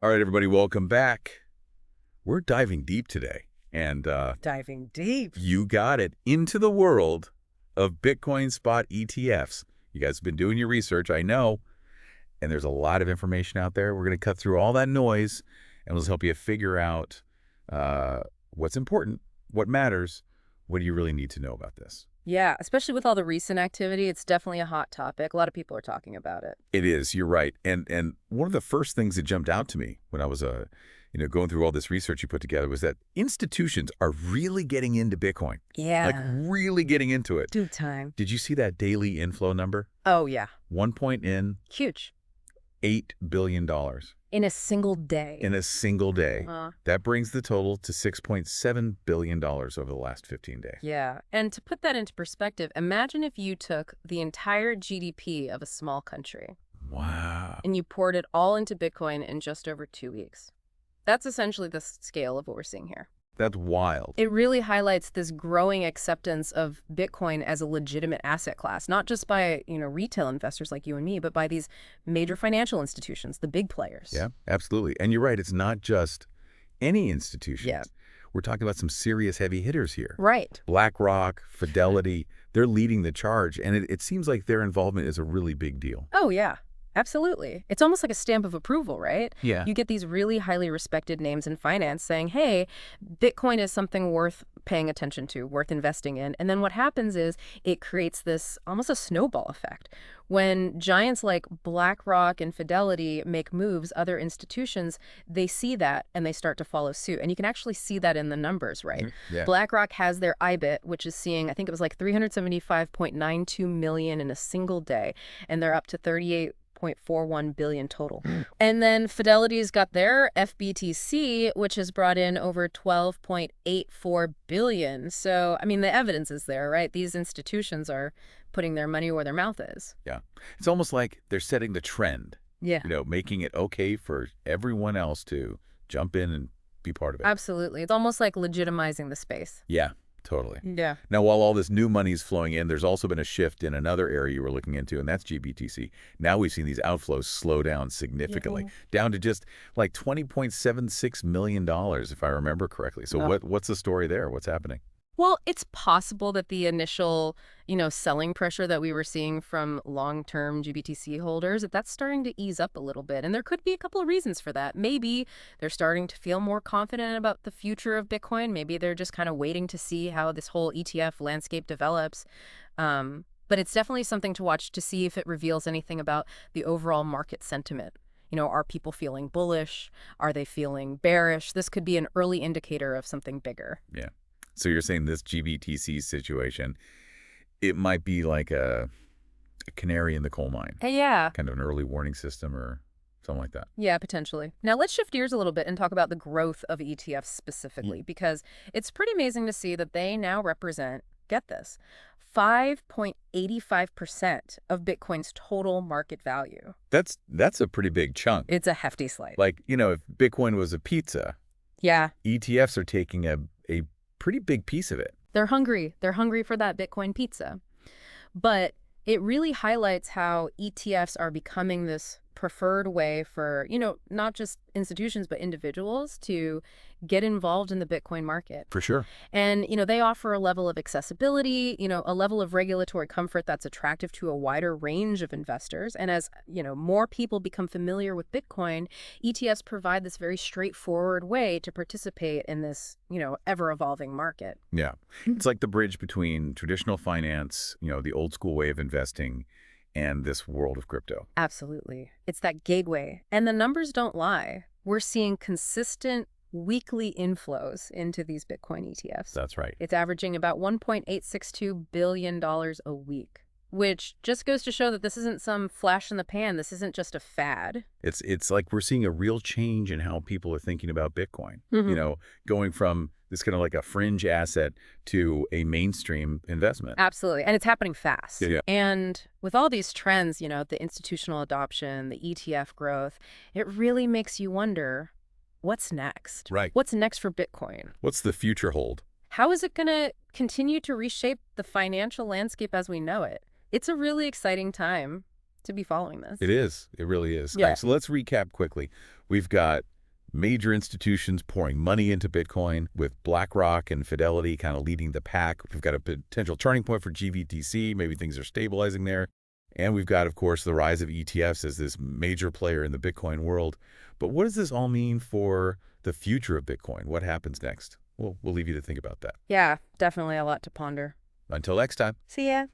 All right, everybody, welcome back. We're diving deep today, and Diving deep. you got it, into the world of Bitcoin spot ETFs. You guys have been doing your research, I know, and there's a lot of information out there. We're going to cut through all that noise, and we'll help you figure out what's important, what matters, what do you really need to know about this. Yeah, especially with all the recent activity, it's definitely a hot topic. A lot of people are talking about it. It is, you're right. And one of the first things that jumped out to me when I was going through all this research you put together was that institutions are really getting into Bitcoin. Yeah. Like really getting into it. Due time. Did you see that daily inflow number? Oh, yeah. 1.8 Huge. billion In a single day. in a single day. That brings the total to $6.7 billion over the last 15 days. Yeah. And to put that into perspective, imagine if you took the entire GDP of a small country Wow. and you poured it all into Bitcoin in just over 2 weeks. That's essentially the scale of what we're seeing here. That's wild. It really highlights this growing acceptance of Bitcoin as a legitimate asset class, not just by, retail investors like you and me, but by these major financial institutions, the big players. Yeah, absolutely. And you're right, it's not just any institution. Yeah. We're talking about some serious heavy hitters here. Right. BlackRock, Fidelity, they're leading the charge, and it seems like their involvement is a really big deal. Oh, yeah. Absolutely. It's almost like a stamp of approval, right? Yeah. You get these really highly respected names in finance saying, hey, Bitcoin is something worth paying attention to, worth investing in. And then what happens is it creates this almost a snowball effect. When giants like BlackRock and Fidelity make moves, other institutions, they see that and they start to follow suit. And you can actually see that in the numbers, right? Yeah. BlackRock has their IBIT, which is seeing, I think it was like 375.92 million in a single day. And they're up to 38.41 billion total. And then Fidelity's got their FBTC, which has brought in over 12.84 billion. So, I mean, the evidence is there, right? These institutions are putting their money where their mouth is. Yeah. It's almost like they're setting the trend, Yeah. making it okay for everyone else to jump in and be part of it. Absolutely. It's almost like legitimizing the space. Yeah, totally. Yeah. Now, while all this new money is flowing in, there's also been a shift in another area you were looking into, and that's GBTC. Now we've seen these outflows slow down significantly, down to just like $20.76 million, if I remember correctly. So what's the story there? What's happening? Well, it's possible that the initial, selling pressure that we were seeing from long-term GBTC holders, that's starting to ease up a little bit. And there could be a couple of reasons for that. Maybe they're starting to feel more confident about the future of Bitcoin. Maybe they're just kind of waiting to see how this whole ETF landscape develops. But it's definitely something to watch to see if it reveals anything about the overall market sentiment. Are people feeling bullish? Are they feeling bearish? This could be an early indicator of something bigger. Yeah. So you're saying this GBTC situation, it might be like a canary in the coal mine. Yeah. Kind of an early warning system or something like that. Yeah, potentially. Now let's shift gears a little bit and talk about the growth of ETFs specifically, because it's pretty amazing to see that they now represent, get this, 5.85% of Bitcoin's total market value. That's a pretty big chunk. It's a hefty slice. Like, if Bitcoin was a pizza, yeah, ETFs are taking a pretty big piece of it. They're hungry. They're hungry for that Bitcoin pizza. But it really highlights how ETFs are becoming this preferred way for, not just institutions, but individuals to get involved in the Bitcoin market. For sure. And, they offer a level of accessibility, a level of regulatory comfort that's attractive to a wider range of investors. And as, more people become familiar with Bitcoin, ETFs provide this very straightforward way to participate in this, ever-evolving market. Yeah. It's like the bridge between traditional finance, the old school way of investing, and this world of crypto. Absolutely. It's that gateway. And the numbers don't lie. We're seeing consistent weekly inflows into these Bitcoin ETFs. That's right. It's averaging about $1.862 billion a week, which just goes to show that this isn't some flash in the pan. This isn't just a fad. It's like we're seeing a real change in how people are thinking about Bitcoin, going from this kind of like a fringe asset to a mainstream investment. Absolutely. And it's happening fast. Yeah. And with all these trends, the institutional adoption, the ETF growth, it really makes you wonder, what's next? Right. What's next for Bitcoin? What's the future hold? How is it going to continue to reshape the financial landscape as we know it? It's a really exciting time to be following this. It is. It really is. Yeah. All right, so let's recap quickly. We've got major institutions pouring money into Bitcoin, with BlackRock and Fidelity kind of leading the pack. We've got a potential turning point for GBTC. Maybe things are stabilizing there. And we've got, of course, the rise of ETFs as this major player in the Bitcoin world. But what does this all mean for the future of Bitcoin? What happens next? We'll leave you to think about that. Yeah, definitely a lot to ponder. Until next time. See ya.